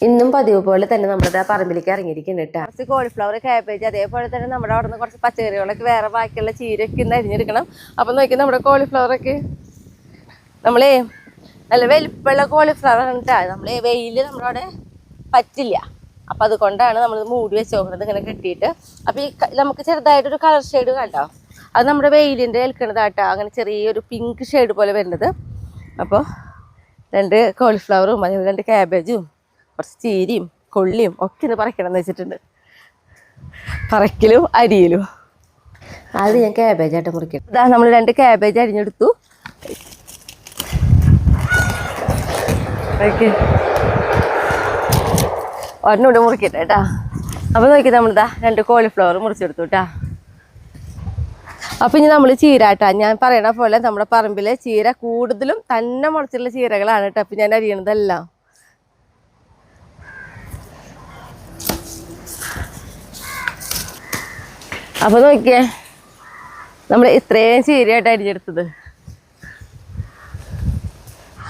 ഇന്നും പതിവ് പോലെ തന്നെ നമ്മുടെ പറമ്പിലേക്ക് ഇറങ്ങിയിരിക്കുന്നുണ്ട് കേട്ടോ. കുറച്ച് കോളിഫ്ലവർ, കാബേജ്, അതേപോലെ തന്നെ നമ്മുടെ അവിടെ നിന്ന് കുറച്ച് പച്ചക്കറികളൊക്കെ വേറെ ബാക്കിയുള്ള ചീരയൊക്കെ ഇന്ന് അരിഞ്ഞെടുക്കണം. അപ്പം നോക്കി നമ്മുടെ കോളിഫ്ലവറൊക്കെ നമ്മളേ നല്ല വലിപ്പമുള്ള കോളിഫ്ലവർ ആണ് കേട്ടോ. നമ്മളെ വെയിൽ നമ്മളവിടെ പറ്റില്ല, അപ്പം അതുകൊണ്ടാണ് നമ്മൾ മൂടി വെച്ച് നോക്കുന്നത് ഇങ്ങനെ കെട്ടിയിട്ട്. അപ്പം ഈ നമുക്ക് ചെറുതായിട്ടൊരു കളർ ഷെയ്ഡ് കണ്ടോ, അത് നമ്മുടെ വെയിലിൻ്റെ ഏൽക്കണതാട്ടോ. അങ്ങനെ ചെറിയൊരു പിങ്ക് ഷെയ്ഡ് പോലെ വരുന്നത്. അപ്പോൾ 2 കോളിഫ്ലവറും അതേപോലെ 2 കാബേജും കുറച്ച് ചീരയും കൊള്ളിയും ഒക്കെ ഒന്ന് പറിക്കണം എന്ന് വെച്ചിട്ടുണ്ട്. പറിക്കലും അരിയലും അത് ഞാൻ കാബേജായിട്ട് മുറിക്കണം. ഇതാ നമ്മൾ 2 കാബേജ് അരിഞ്ഞെടുത്തു. ഒരെണ്ണൂടെ മുറിക്കട്ടെ കേട്ടാ. അപ്പോൾ നോക്കി നമ്മളിതാ 2 കോളിഫ്ലവർ മുറിച്ചെടുത്തു കേട്ടാ. അപ്പം ഇനി നമ്മൾ ചീരാട്ടാ, ഞാൻ പറയണ പോലെ നമ്മുടെ പറമ്പിലെ ചീര കൂടുതലും തന്നെ മുളച്ചിട്ടുള്ള ചീരകളാണ് കേട്ടോ. അപ്പം ഞാൻ അരിയണതെല്ലാം അപ്പോൾ നോക്കിയേ, നമ്മൾ ഇത്രയും ചീരയായിട്ട് അരിഞ്ഞെടുത്തത്.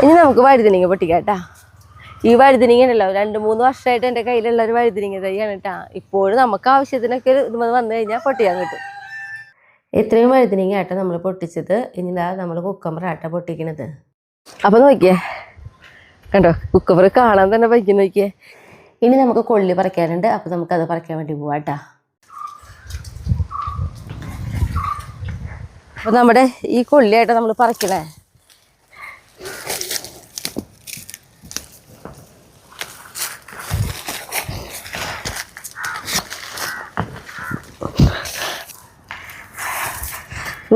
ഇനി നമുക്ക് വഴുതനങ്ങ പൊട്ടിക്കാം കേട്ടാ. ഈ വഴുതനങ്ങ ഉണ്ടല്ലോ 2-3 വർഷമായിട്ട് എൻ്റെ കയ്യിലുള്ള ഒരു വഴുതനങ്ങ തൈയാണ് കേട്ടാ. ഇപ്പോഴും നമുക്ക് ആവശ്യത്തിനൊക്കെ ഇത് വന്നു കഴിഞ്ഞാൽ പൊട്ടിക്കാൻ കിട്ടും. ഇത്രയും വഴുതനങ്ങ ആട്ട നമ്മൾ പൊട്ടിച്ചത്. ഇനി നമ്മൾ കുക്കമ്പർ ആട്ട പൊട്ടിക്കണത്. അപ്പോൾ നോക്കിയേ കണ്ടോ, കുക്കമ്പർ കാണാൻ തന്നെ പറ്റി. നോക്കിയേ, ഇനി നമുക്ക് കൊള്ളി പറിക്കാനുണ്ട്. അപ്പോൾ നമുക്കത് പറിക്കാൻ വേണ്ടി പോവാട്ടാ. അപ്പോൾ നമ്മുടെ ഈ കൊള്ളിയായിട്ട് നമ്മൾ പറിക്കണേ.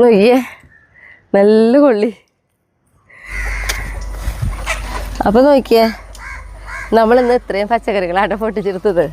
നോക്കിയേ, നല്ല കൊള്ളി. അപ്പോൾ നോക്കിയേ, നമ്മളിന്ന് ഇത്രയും പച്ചക്കറികളാണ് പൊട്ടിച്ചെടുത്തത്.